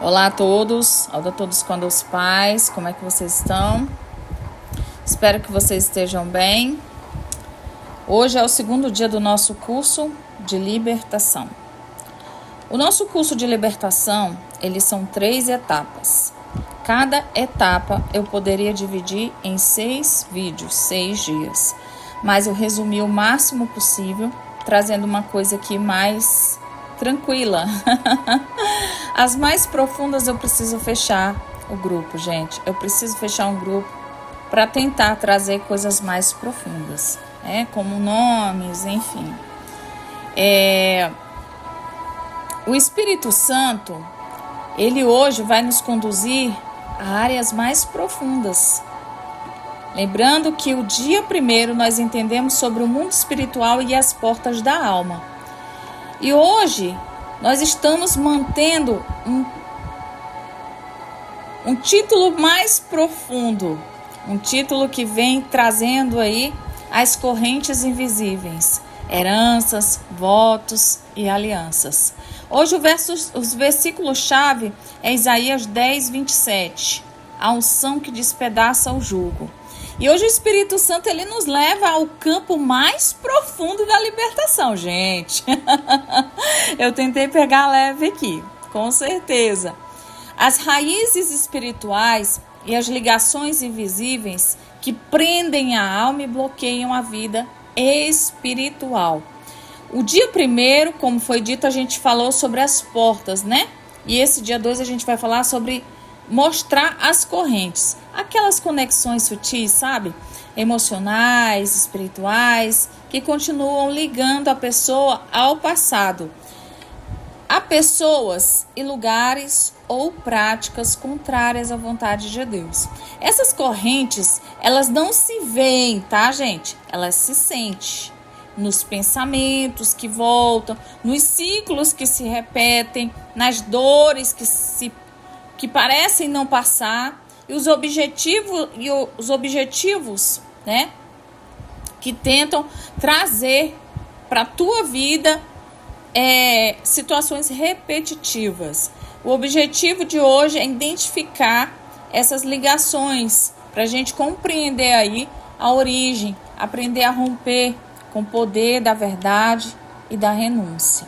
Olá a todos com Deus Paz, como é que vocês estão? Espero que vocês estejam bem. Hoje é o segundo dia do nosso curso de libertação. O nosso curso de libertação, eles são 3 etapas. Cada etapa eu poderia dividir em 6 vídeos, 6 dias. Mas eu resumi o máximo possível, trazendo uma coisa aqui mais tranquila. As mais profundas eu preciso fechar o grupo, gente. Eu preciso fechar um grupo para tentar trazer coisas mais profundas, como nomes, enfim. O Espírito Santo, ele hoje vai nos conduzir a áreas mais profundas. Lembrando que o dia primeiro nós entendemos sobre o mundo espiritual e as portas da alma. E hoje nós estamos mantendo um título mais profundo, um título que vem trazendo aí as correntes invisíveis, heranças, votos e alianças. Hoje os versículos-chave é Isaías 10, 27, a unção que despedaça o jugo. E hoje o Espírito Santo, ele nos leva ao campo mais profundo da libertação, gente. Eu tentei pegar leve aqui, com certeza. As raízes espirituais e as ligações invisíveis que prendem a alma e bloqueiam a vida espiritual. O dia primeiro, como foi dito, a gente falou sobre as portas, né? E esse dia 2 a gente vai falar sobre mostrar as correntes, aquelas conexões sutis, sabe? Emocionais, espirituais, que continuam ligando a pessoa ao passado, a pessoas e lugares ou práticas contrárias à vontade de Deus. Essas correntes, elas não se veem, tá, gente? Elas se sentem nos pensamentos que voltam, nos ciclos que se repetem, nas dores que parecem não passar, e os objetivos, né, que tentam trazer para a tua vida situações repetitivas. O objetivo de hoje é identificar essas ligações para a gente compreender aí a origem, aprender a romper com o poder da verdade e da renúncia.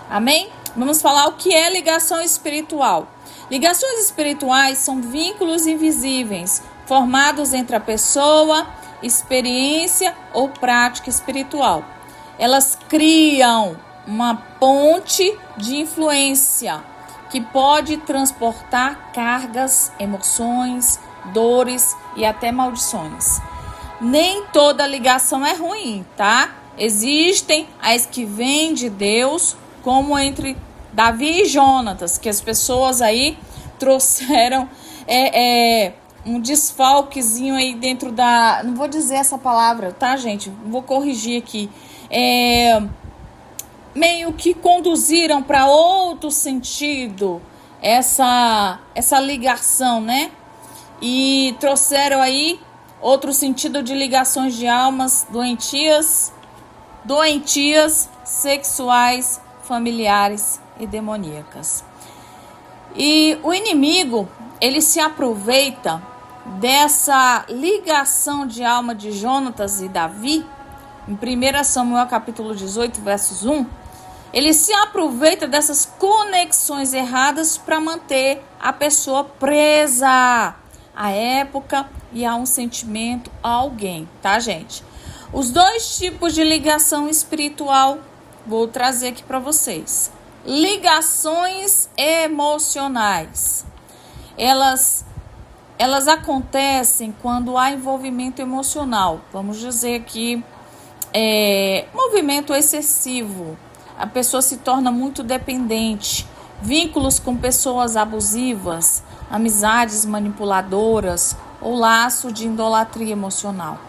Amém? Vamos falar o que é ligação espiritual. Ligações espirituais são vínculos invisíveis formados entre a pessoa, experiência ou prática espiritual. Elas criam uma ponte de influência que pode transportar cargas, emoções, dores e até maldições. Nem toda ligação é ruim, tá? Existem as que vêm de Deus, como entre Davi e Jonatas, que as pessoas aí trouxeram um desfalquezinho aí dentro da... Não vou dizer essa palavra, tá, gente? Vou corrigir aqui. Meio que conduziram para outro sentido essa ligação, né? E trouxeram aí outro sentido de ligações de almas doentias sexuais, familiares e demoníacas. E o inimigo, ele se aproveita dessa ligação de alma de Jonatas e Davi, em 1 Samuel capítulo 18, versos 1, ele se aproveita dessas conexões erradas para manter a pessoa presa à época e a um sentimento, a alguém, tá, gente? Os 2 tipos de ligação espiritual, vou trazer aqui para vocês. Ligações emocionais. Elas acontecem quando há envolvimento emocional. Vamos dizer que movimento excessivo. A pessoa se torna muito dependente. Vínculos com pessoas abusivas, amizades manipuladoras ou laço de idolatria emocional.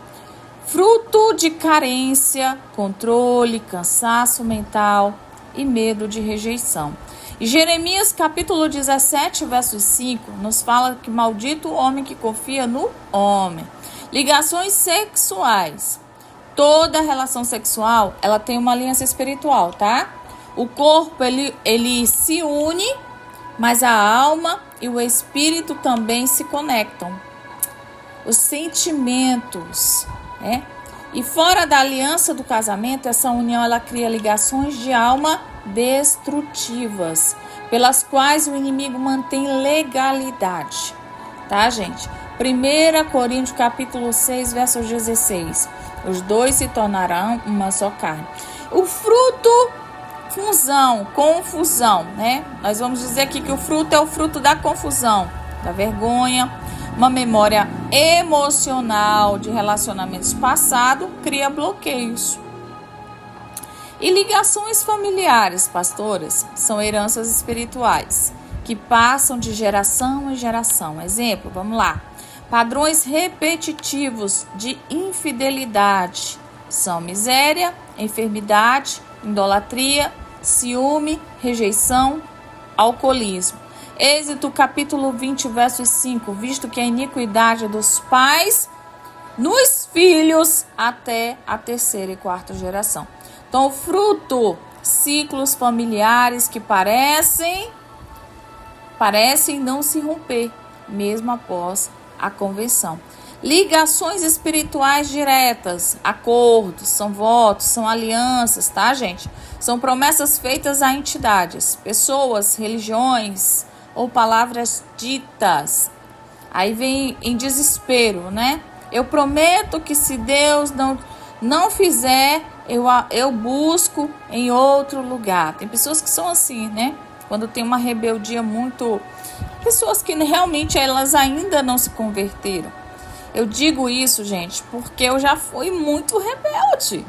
Fruto de carência, controle, cansaço mental e medo de rejeição. E Jeremias capítulo 17, verso 5, nos fala que maldito o homem que confia no homem. Ligações sexuais. Toda relação sexual, ela tem uma aliança espiritual, tá? O corpo, ele se une mas a alma e o espírito também se conectam. Os sentimentos, né? E fora da aliança do casamento, essa união ela cria ligações de alma destrutivas, pelas quais o inimigo mantém legalidade. Tá, gente? 1 Coríntios capítulo 6, verso 16. Os dois se tornarão uma só carne. O fruto, confusão, né? Nós vamos dizer aqui que o fruto é o fruto da confusão, da vergonha. Uma memória emocional de relacionamentos passados cria bloqueios. E ligações familiares, pastoras, são heranças espirituais que passam de geração em geração. Exemplo, vamos lá. Padrões repetitivos de infidelidade são miséria, enfermidade, idolatria, ciúme, rejeição, alcoolismo. Êxodo capítulo 20, verso 5, visto que a iniquidade dos pais nos filhos até a terceira e quarta geração. Então, o fruto, ciclos familiares que parecem não se romper, mesmo após a convenção. Ligações espirituais diretas, acordos, são votos, são alianças, tá, gente? São promessas feitas a entidades, pessoas, religiões ou palavras ditas. Aí vem em desespero, né? Eu prometo que se Deus não fizer, eu busco em outro lugar. Tem pessoas que são assim, né? Quando tem uma rebeldia muito... Pessoas que realmente elas ainda não se converteram. Eu digo isso, gente, porque eu já fui muito rebelde.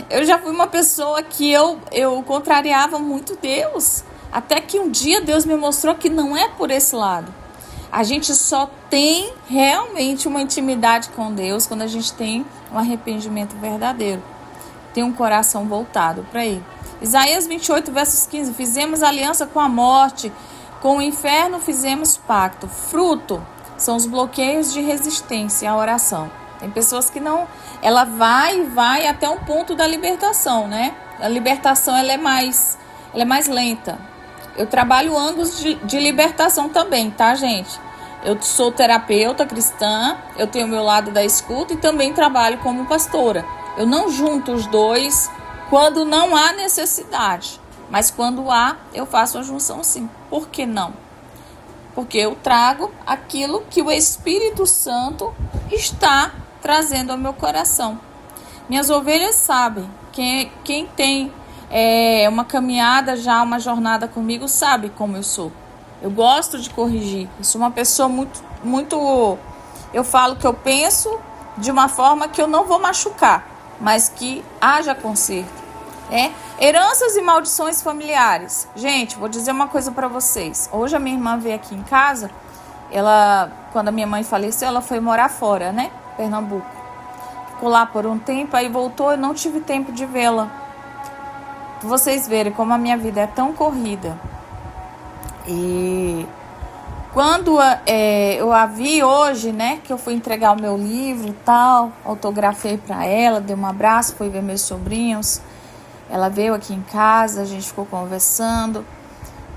Eu já fui uma pessoa que eu contrariava muito Deus. Até que um dia Deus me mostrou que não é por esse lado. A gente só tem realmente uma intimidade com Deus quando a gente tem um arrependimento verdadeiro. Tem um coração voltado para Ele. Isaías 28, versos 15. Fizemos aliança com a morte, com o inferno fizemos pacto. Fruto são os bloqueios de resistência à oração. Tem pessoas que não... Ela vai até um ponto da libertação, né? A libertação ela é mais lenta. Eu trabalho ângulos de libertação também, tá, gente? Eu sou terapeuta cristã, eu tenho o meu lado da escuta e também trabalho como pastora. Eu não junto os dois quando não há necessidade, mas quando há, eu faço a junção sim. Por que não? Porque eu trago aquilo que o Espírito Santo está trazendo ao meu coração. Minhas ovelhas sabem, quem tem uma caminhada já, uma jornada comigo, sabe como eu sou. Eu gosto de corrigir. Eu sou uma pessoa muito... Eu falo que eu penso de uma forma que eu não vou machucar, mas que haja conserto. Heranças e maldições familiares. Gente, vou dizer uma coisa para vocês. Hoje a minha irmã veio aqui em casa. Quando a minha mãe faleceu, ela foi morar fora, né? Pernambuco. Ficou lá por um tempo, aí voltou. Eu não tive tempo de vê-la. Pra vocês verem como a minha vida é tão corrida. E quando eu a vi hoje, né, que eu fui entregar o meu livro e tal, autografei para ela, dei um abraço, fui ver meus sobrinhos. Ela veio aqui em casa, a gente ficou conversando.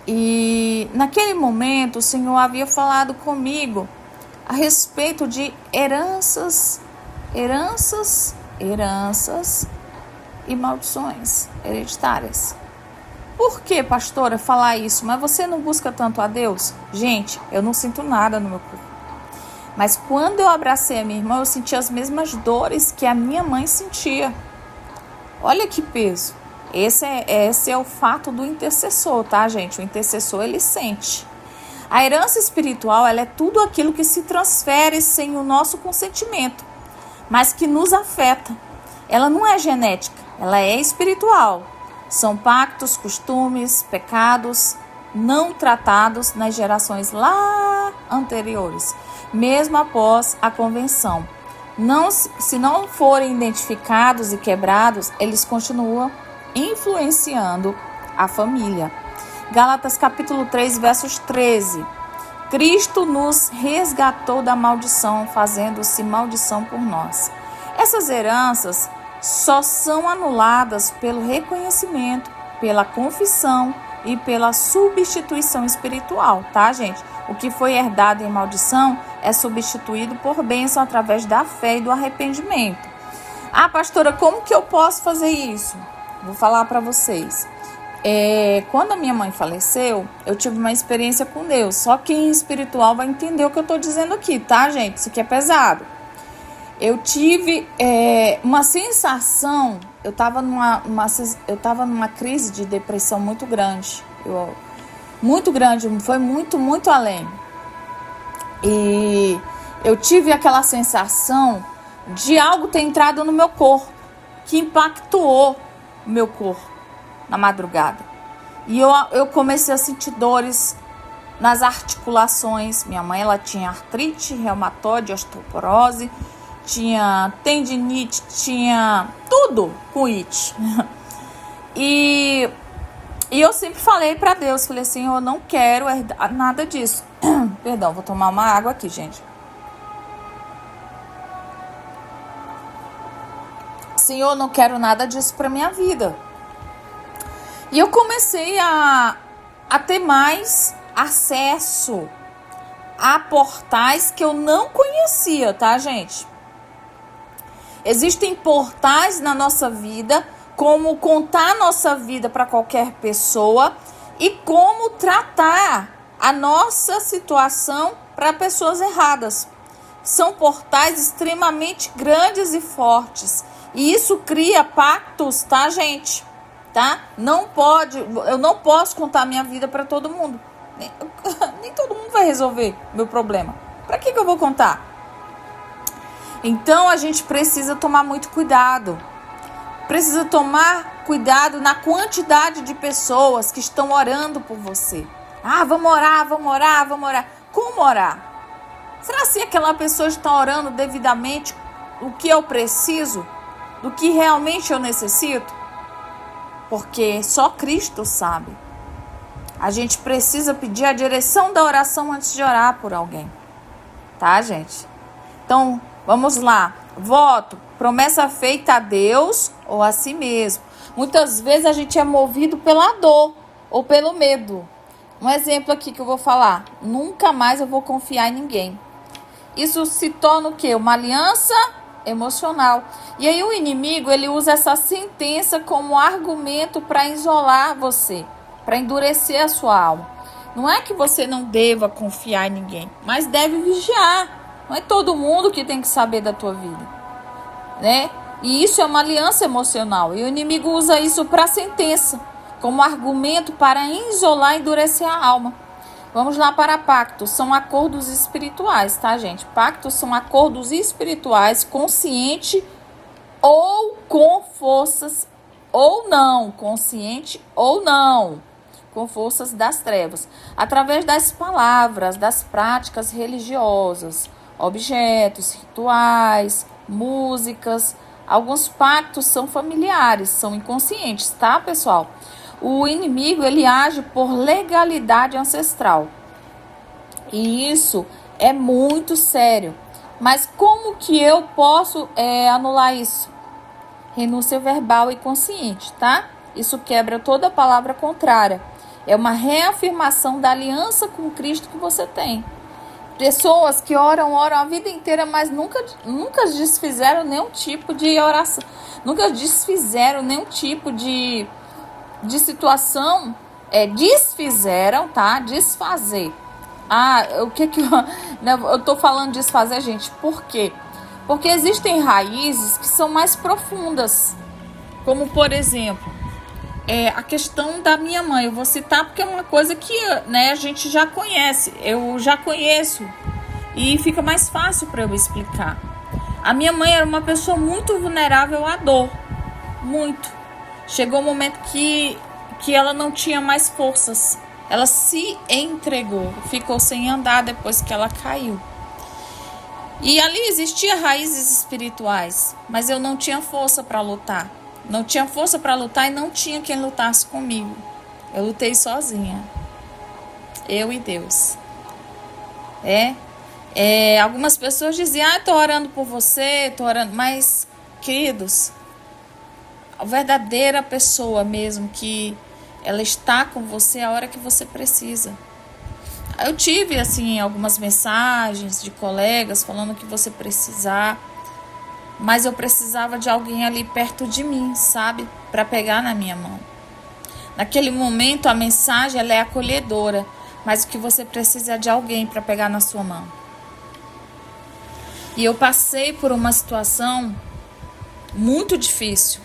E naquele momento o Senhor havia falado comigo a respeito de heranças e maldições hereditárias. Por que, pastora, falar isso? Mas você não busca tanto a Deus? Gente, eu não sinto nada no meu corpo. Mas quando eu abracei a minha irmã, eu senti as mesmas dores que a minha mãe sentia. Olha que peso. Esse é o fato do intercessor, tá, gente? O intercessor, ele sente. A herança espiritual, ela é tudo aquilo que se transfere sem o nosso consentimento, mas que nos afeta. Ela não é genética, ela é espiritual. São pactos, costumes, pecados não tratados nas gerações lá anteriores, mesmo após a convenção. Se não forem identificados e quebrados, eles continuam influenciando a família. Gálatas capítulo 3, versos 13. Cristo nos resgatou da maldição, fazendo-se maldição por nós. Essas heranças só são anuladas pelo reconhecimento, pela confissão e pela substituição espiritual, tá, gente? O que foi herdado em maldição é substituído por bênção através da fé e do arrependimento. Ah, pastora, como que eu posso fazer isso? Vou falar para vocês. Quando a minha mãe faleceu, eu tive uma experiência com Deus. Só quem é espiritual vai entender o que eu tô dizendo aqui, tá, gente? Isso aqui é pesado. Eu tive uma sensação, eu tava numa crise de depressão muito grande. Muito grande, foi muito, muito além. E eu tive aquela sensação de algo ter entrado no meu corpo, que impactou o meu corpo na madrugada. E eu comecei a sentir dores nas articulações. Minha mãe, ela tinha artrite reumatoide, osteoporose, tinha tendinite, tinha tudo com it. E eu sempre falei para Deus, falei assim, eu não quero nada disso. Perdão, vou tomar uma água aqui, gente. Senhor, eu não quero nada disso para minha vida. E eu comecei a ter mais acesso a portais que eu não conhecia, tá, gente? Existem portais na nossa vida, como contar a nossa vida para qualquer pessoa e como tratar a nossa situação para pessoas erradas. São portais extremamente grandes e fortes. E isso cria pactos, tá, gente? Tá? Eu não posso contar a minha vida para todo mundo. Nem todo mundo vai resolver meu problema. Para que eu vou contar? Então a gente precisa tomar muito cuidado. Precisa tomar cuidado na quantidade de pessoas que estão orando por você. Ah, vamos orar, vamos orar, vamos orar. Como orar? Será que aquela pessoa está orando devidamente o que eu preciso? Do que realmente eu necessito? Porque só Cristo sabe. A gente precisa pedir a direção da oração antes de orar por alguém. Tá, gente? Então, vamos lá. Voto, promessa feita a Deus ou a si mesmo. Muitas vezes a gente é movido pela dor ou pelo medo. Um exemplo aqui que eu vou falar. Nunca mais eu vou confiar em ninguém. Isso se torna o quê? Uma aliança emocional. E aí o inimigo, ele usa essa sentença como argumento para isolar você, para endurecer a sua alma. Não é que você não deva confiar em ninguém, mas deve vigiar. Não é todo mundo que tem que saber da tua vida, né? E isso é uma aliança emocional. E o inimigo usa isso para sentença, como argumento para isolar e endurecer a alma. Vamos lá para pactos. São acordos espirituais, tá, gente? Pactos são acordos espirituais, consciente ou com forças ou não, consciente ou não, com forças das trevas, através das palavras, das práticas religiosas, objetos, rituais, músicas. Alguns pactos são familiares, são inconscientes, tá, pessoal? O inimigo, ele age por legalidade ancestral. E isso é muito sério. Mas como que eu posso anular isso? Renúncia verbal e consciente, tá? Isso quebra toda palavra contrária. É uma reafirmação da aliança com Cristo que você tem. Pessoas que oram a vida inteira, mas nunca desfizeram nenhum tipo de oração. Nunca desfizeram nenhum tipo de situação. Desfizeram, tá? Desfazer. O que eu tô falando desfazer, gente? Por quê? Porque existem raízes que são mais profundas. Como, por exemplo, a questão da minha mãe. Eu vou citar porque é uma coisa que, né, a gente já conhece. Eu já conheço. E fica mais fácil para eu explicar. A minha mãe era uma pessoa muito vulnerável à dor. Muito. Chegou um momento que ela não tinha mais forças. Ela se entregou. Ficou sem andar depois que ela caiu. E ali existia raízes espirituais. Mas eu não tinha força para lutar. Não tinha força para lutar e não tinha quem lutasse comigo. Eu lutei sozinha. Eu e Deus. Algumas pessoas diziam, tô orando por você, tô orando. Mas, queridos, a verdadeira pessoa mesmo que ela está com você a hora que você precisa. Eu tive, assim, algumas mensagens de colegas falando que você precisar, mas eu precisava de alguém ali perto de mim, sabe? Para pegar na minha mão. Naquele momento, a mensagem ela é acolhedora, mas o que você precisa é de alguém para pegar na sua mão. E eu passei por uma situação muito difícil.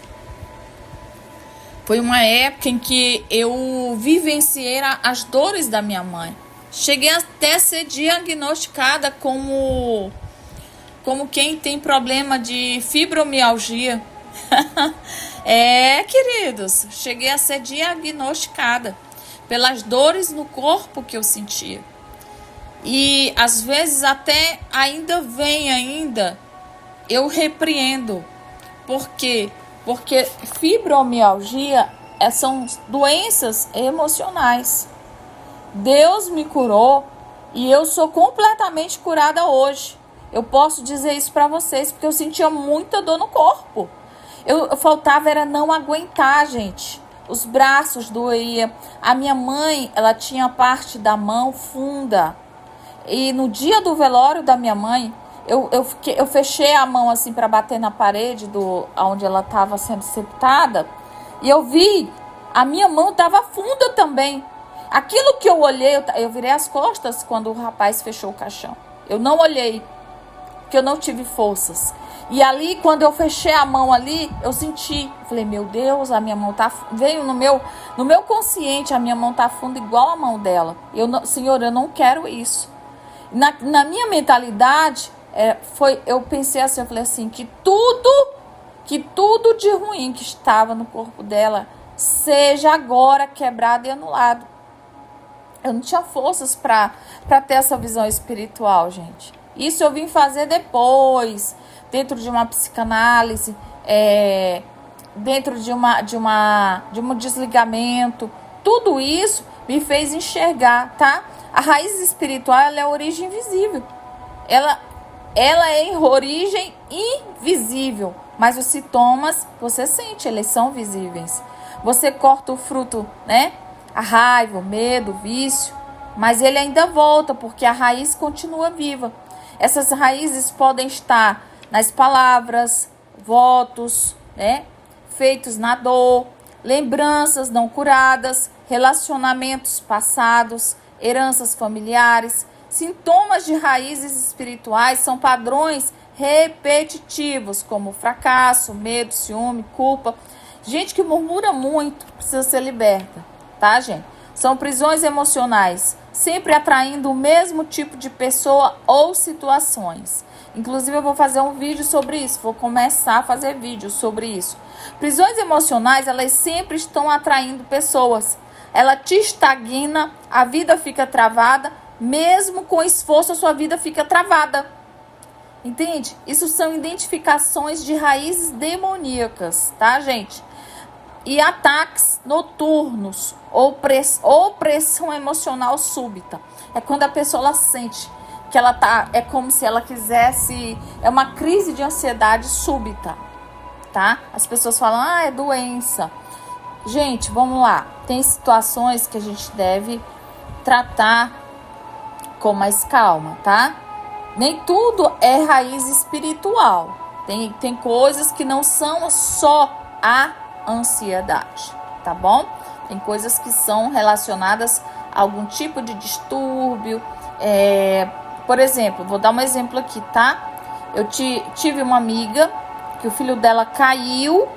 Foi uma época em que eu vivenciei as dores da minha mãe. Cheguei até a ser diagnosticada como quem tem problema de fibromialgia. Queridos, cheguei a ser diagnosticada pelas dores no corpo que eu sentia. E às vezes até eu repreendo. Por quê? Porque fibromialgia são doenças emocionais. Deus me curou e eu sou completamente curada hoje. Eu posso dizer isso para vocês porque eu sentia muita dor no corpo. Eu faltava era não aguentar, gente. Os braços doíam. A minha mãe, ela tinha parte da mão funda. E no dia do velório da minha mãe, eu fechei a mão assim para bater na parede onde ela estava sendo sepultada. E eu vi, a minha mão estava funda também. Aquilo que eu olhei, eu virei as costas quando o rapaz fechou o caixão. Eu não olhei, porque eu não tive forças. E ali, quando eu fechei a mão ali, eu senti. Falei, meu Deus, a minha mão tá... Veio no meu consciente, a minha mão tá funda igual a mão dela. Senhor, eu não quero isso. Na minha mentalidade, eu pensei assim, eu falei assim, que tudo de ruim que estava no corpo dela seja agora quebrado e anulado. Eu não tinha forças para ter essa visão espiritual, gente. Isso eu vim fazer depois, dentro de uma psicanálise, dentro de um desligamento. Tudo isso me fez enxergar, tá? A raiz espiritual, ela é a origem invisível. Ela é origem invisível, mas os sintomas, você sente, eles são visíveis. Você corta o fruto, né? A raiva, o medo, o vício, mas ele ainda volta, porque a raiz continua viva. Essas raízes podem estar nas palavras, votos, né? Feitos na dor, lembranças não curadas, relacionamentos passados, heranças familiares. Sintomas de raízes espirituais são padrões repetitivos, como fracasso, medo, ciúme, culpa. Gente que murmura muito precisa ser liberta, tá, gente? São prisões emocionais, sempre atraindo o mesmo tipo de pessoa ou situações. Inclusive, eu vou fazer um vídeo sobre isso, vou começar a fazer vídeos sobre isso. Prisões emocionais, elas sempre estão atraindo pessoas. Ela te estagna, a vida fica travada, mesmo com esforço a sua vida fica travada. Entende? Isso são identificações de raízes demoníacas, tá, gente? E ataques noturnos ou pressão emocional súbita. É quando a pessoa ela sente que ela tá, é como se ela quisesse, é uma crise de ansiedade súbita, tá? As pessoas falam, é doença. Gente, vamos lá. Tem situações que a gente deve tratar com mais calma, tá? Nem tudo é raiz espiritual. Tem coisas que não são só a ansiedade, tá bom? Tem coisas que são relacionadas a algum tipo de distúrbio. Por exemplo, vou dar um exemplo aqui, tá? Eu tive uma amiga que o filho dela caiu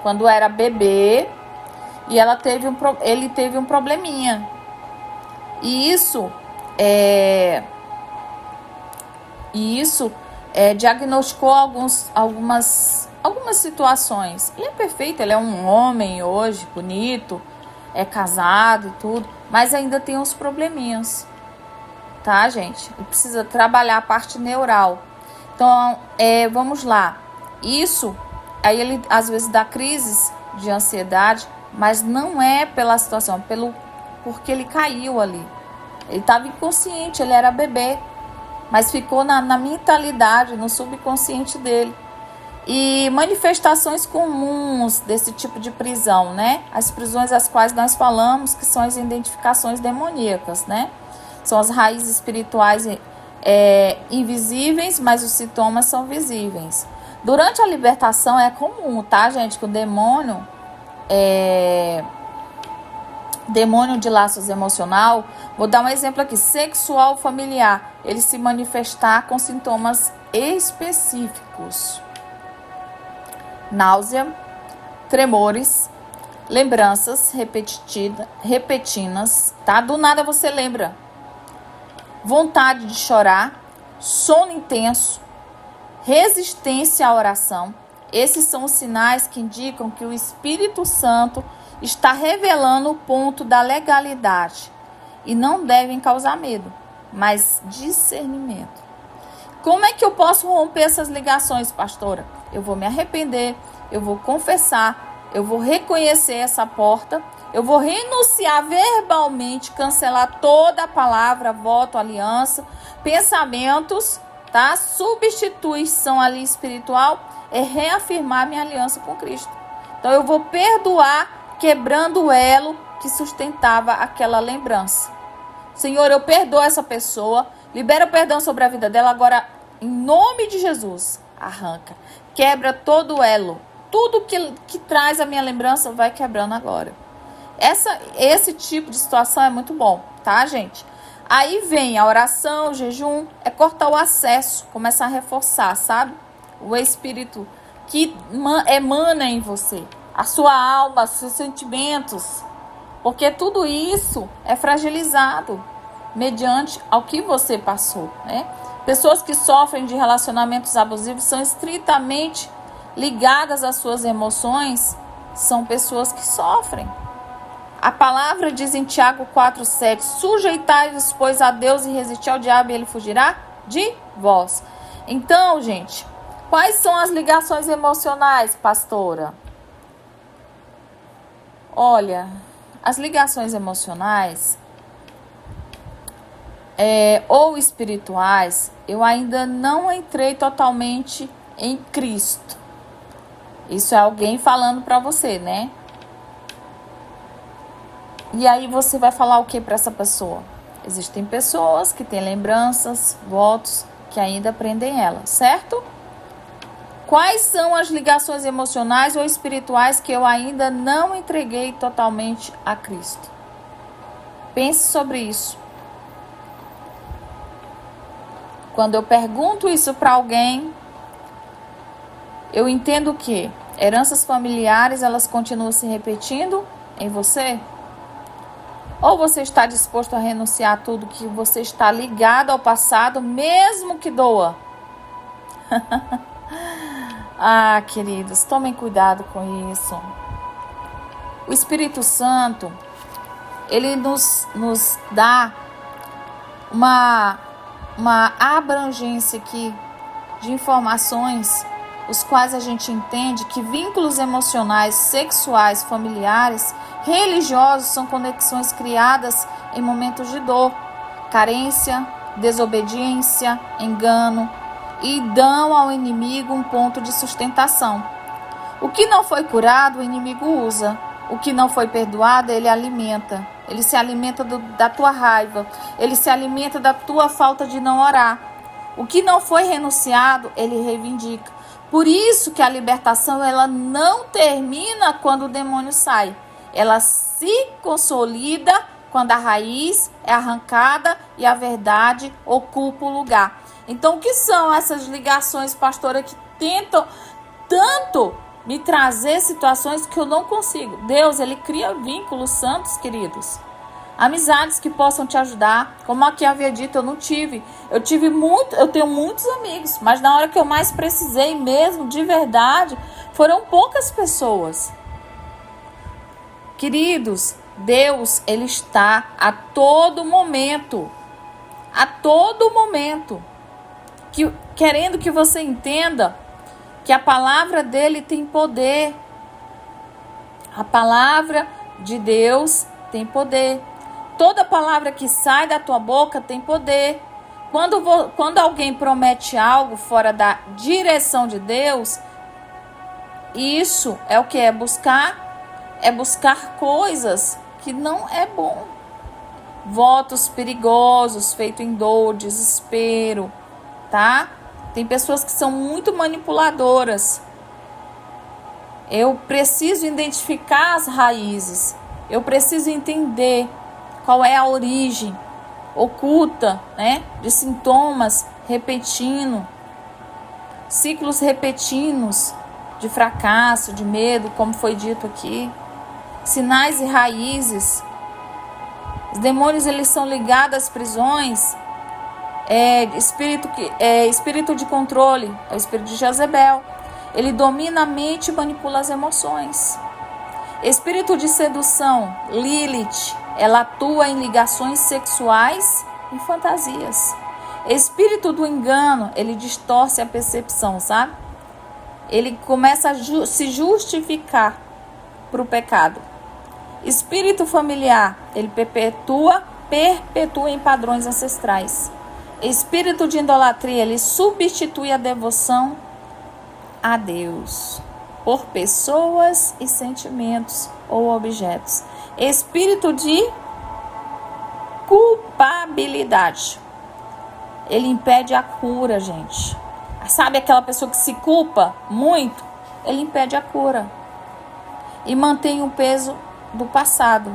quando era bebê e ele teve um probleminha. E isso diagnosticou algumas situações. Ele é perfeito, ele é um homem hoje, bonito, é casado e tudo, mas ainda tem uns probleminhas, tá, gente? Ele precisa trabalhar a parte neural. Então, vamos lá. Isso, aí ele às vezes dá crises de ansiedade, mas não é pela situação, porque ele caiu ali. Ele estava inconsciente, ele era bebê, mas ficou na mentalidade, no subconsciente dele. E manifestações comuns desse tipo de prisão, né? As prisões às quais nós falamos, que são as identificações demoníacas, né? São as raízes espirituais invisíveis, mas os sintomas são visíveis. Durante a libertação é comum, tá, gente, que o demônio de laços emocional, vou dar um exemplo aqui, sexual familiar, ele se manifestar com sintomas específicos. Náusea, tremores, lembranças repetidas, tá? Do nada você lembra. Vontade de chorar, sono intenso, resistência à oração. Esses são os sinais que indicam que o Espírito Santo está revelando o ponto da legalidade e não devem causar medo, mas discernimento. Como é que eu posso romper essas ligações, pastora? Eu vou me arrepender, eu vou confessar, eu vou reconhecer essa porta, eu vou renunciar verbalmente, cancelar toda a palavra, voto, aliança, pensamentos, tá? Substituição ali espiritual é reafirmar minha aliança com Cristo. Então eu vou perdoar, quebrando o elo que sustentava aquela lembrança. Senhor, eu perdoo essa pessoa, libera o perdão sobre a vida dela, agora, em nome de Jesus, arranca, quebra todo o elo. Tudo que traz a minha lembrança vai quebrando agora. Esse tipo de situação é muito bom, tá, gente? Aí vem a oração, o jejum, é cortar o acesso, começar a reforçar, sabe? O Espírito que emana em você, a sua alma, os seus sentimentos. Porque tudo isso é fragilizado mediante ao que você passou, né? Pessoas que sofrem de relacionamentos abusivos são estritamente ligadas às suas emoções, são pessoas que sofrem. A palavra diz em Tiago 4,7: sujeitai-vos, pois, a Deus, e resistir ao diabo, e ele fugirá de vós. Então, gente, quais são as ligações emocionais, pastora? Olha, as ligações emocionais ou espirituais, eu ainda não entrei totalmente em Cristo. Isso é alguém falando para você, né? E aí você vai falar o que para essa pessoa? Existem pessoas que têm lembranças, votos que ainda prendem ela, certo? Quais são as ligações emocionais ou espirituais que eu ainda não entreguei totalmente a Cristo? Pense sobre isso. Quando eu pergunto isso para alguém, eu entendo que heranças familiares, elas continuam se repetindo em você? Ou você está disposto a renunciar a tudo que você está ligado ao passado, mesmo que doa? Ah, queridos, tomem cuidado com isso. O Espírito Santo, ele nos dá uma abrangência aqui de informações, os quais a gente entende que vínculos emocionais, sexuais, familiares, religiosos são conexões criadas em momentos de dor, carência, desobediência, engano, e dão ao inimigo um ponto de sustentação. O que não foi curado, o inimigo usa. O que não foi perdoado, ele alimenta. Ele se alimenta da tua raiva. Ele se alimenta da tua falta de não orar. O que não foi renunciado, ele reivindica. Por isso que a libertação, ela não termina quando o demônio sai. Ela se consolida quando a raiz é arrancada e a verdade ocupa o lugar. Então, o que são essas ligações, pastora, que tentam tanto me trazer situações que eu não consigo? Deus, ele cria vínculos santos, queridos. Amizades que possam te ajudar. Como aqui havia dito, eu não tive. Eu tenho muitos amigos, mas na hora que eu mais precisei mesmo, de verdade, foram poucas pessoas. Queridos, Deus, ele está a todo momento, querendo que você entenda que a palavra dele tem poder. A palavra de Deus tem poder. Toda palavra que sai da tua boca tem poder. Quando alguém promete algo fora da direção de Deus, Isso é o que é buscar coisas que não é bom. Votos perigosos, feitos em dor, desespero, tá? Tem pessoas que são muito manipuladoras. Eu preciso identificar as raízes. Eu preciso entender qual é a origem oculta, né, de sintomas repetindo, ciclos repetidos de fracasso, de medo, como foi dito aqui. Sinais e raízes. Os demônios, eles são ligados às prisões. Espírito de controle, é o espírito de Jezebel. Ele domina a mente e manipula as emoções. Espírito de sedução, Lilith, ela atua em ligações sexuais e fantasias. Espírito do engano, ele distorce a percepção, sabe? Ele começa a se justificar para o pecado. Espírito familiar, ele perpetua em padrões ancestrais. Espírito de idolatria, ele substitui a devoção a Deus por pessoas e sentimentos ou objetos. Espírito de culpabilidade, ele impede a cura, gente. Sabe aquela pessoa que se culpa muito? Ele impede a cura e mantém o peso do passado.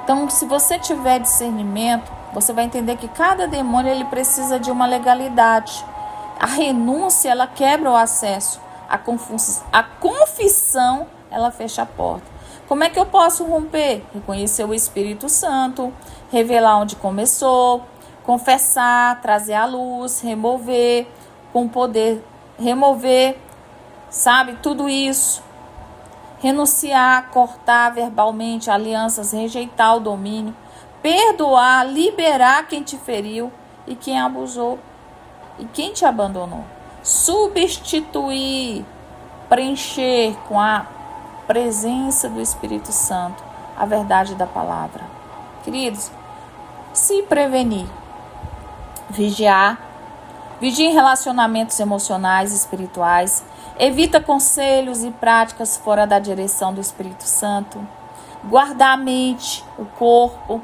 Então, se você tiver discernimento, você vai entender que cada demônio, ele precisa de uma legalidade. A renúncia, ela quebra o acesso. A confissão, ela fecha a porta. Como é que eu posso romper? Reconhecer o Espírito Santo, revelar onde começou, confessar, trazer à luz, remover com poder, sabe, tudo isso. Renunciar, cortar verbalmente alianças, rejeitar o domínio, perdoar, liberar quem te feriu e quem abusou e quem te abandonou. Substituir, preencher com a presença do Espírito Santo a verdade da palavra. Queridos, se prevenir, vigiar em relacionamentos emocionais e espirituais, evita conselhos e práticas fora da direção do Espírito Santo, guardar a mente, o corpo.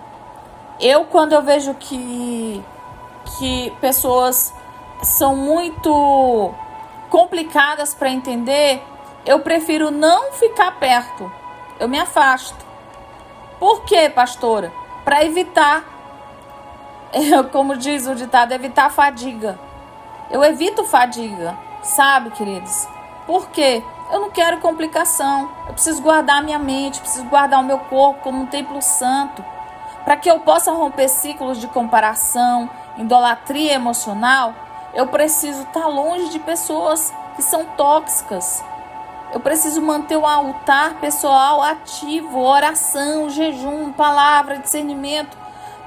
Quando eu vejo que pessoas são muito complicadas para entender, eu prefiro não ficar perto, eu me afasto. Por quê, pastora? Para evitar, como diz o ditado, evitar fadiga. Eu evito fadiga, sabe, queridos? Por quê? Eu não quero complicação. Eu preciso guardar a minha mente, preciso guardar o meu corpo como um templo santo, para que eu possa romper ciclos de comparação, idolatria emocional. Eu preciso estar longe de pessoas que são tóxicas. Eu preciso manter o altar pessoal ativo, oração, jejum, palavra, discernimento.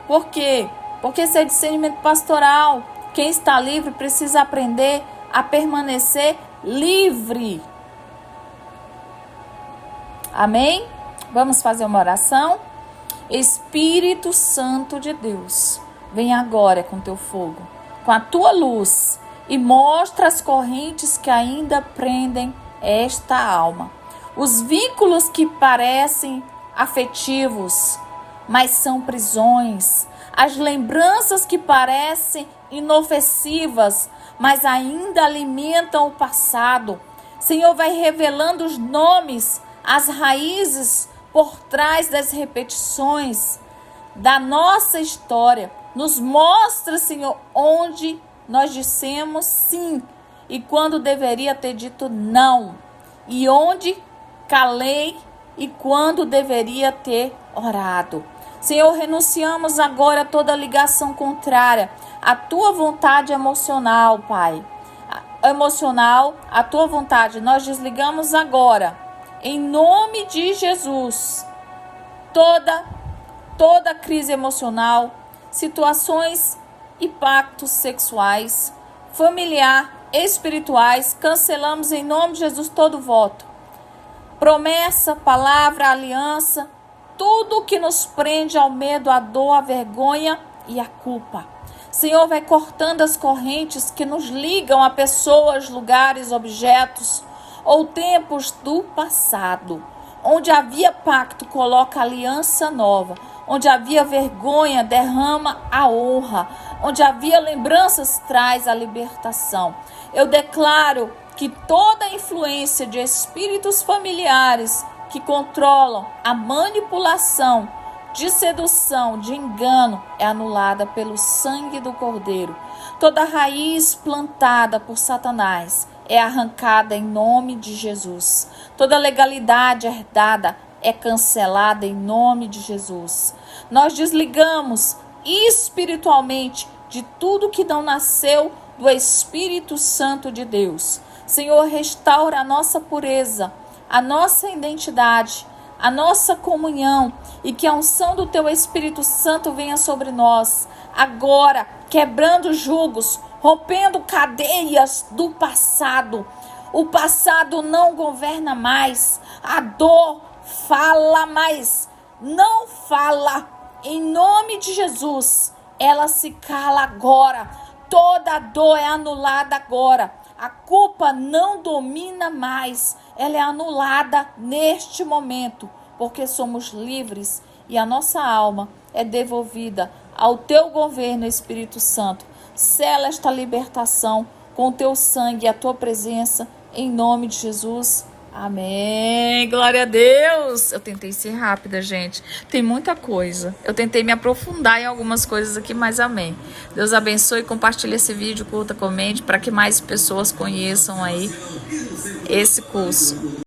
Por quê? Porque esse é discernimento pastoral. Quem está livre precisa aprender a permanecer livre. Amém? Vamos fazer uma oração? Espírito Santo de Deus, vem agora com teu fogo, com a tua luz, e mostra as correntes que ainda prendem esta alma. Os vínculos que parecem afetivos, mas são prisões. As lembranças que parecem inofensivas, mas ainda alimentam o passado. Senhor, vai revelando os nomes, as raízes por trás das repetições da nossa história. Nos mostra, Senhor, onde nós dissemos sim e quando deveria ter dito não. E onde calei e quando deveria ter orado. Senhor, renunciamos agora a toda ligação contrária à tua vontade emocional, Pai. A tua vontade, nós desligamos agora, em nome de Jesus, toda crise emocional, situações e pactos sexuais, familiar, espirituais, cancelamos em nome de Jesus todo voto. Promessa, palavra, aliança, tudo que nos prende ao medo, à dor, à vergonha e à culpa. Senhor, vai cortando as correntes que nos ligam a pessoas, lugares, objetos, ou tempos do passado. Onde havia pacto, coloca aliança nova. Onde havia vergonha, derrama a honra. Onde havia lembranças, traz a libertação. Eu declaro que toda influência de espíritos familiares que controlam a manipulação, de sedução, de engano, é anulada pelo sangue do Cordeiro. Toda raiz plantada por Satanás é arrancada em nome de Jesus. Toda legalidade herdada é cancelada em nome de Jesus. Nós desligamos espiritualmente de tudo que não nasceu do Espírito Santo de Deus. Senhor, restaura a nossa pureza, a nossa identidade, a nossa comunhão, e que a unção do Teu Espírito Santo venha sobre nós, agora, quebrando julgos, rompendo cadeias do passado. O passado não governa mais, a dor fala mais, não fala. Em nome de Jesus, ela se cala agora, toda dor é anulada agora. A culpa não domina mais, ela é anulada neste momento, porque somos livres e a nossa alma é devolvida ao Teu governo, Espírito Santo. Sela esta libertação com o Teu sangue e a Tua presença, em nome de Jesus. Amém. Glória a Deus. Eu tentei ser rápida, gente. Tem muita coisa. Eu tentei me aprofundar em algumas coisas aqui, mas amém. Deus abençoe. Compartilhe esse vídeo, curta, comente, para que mais pessoas conheçam aí esse curso.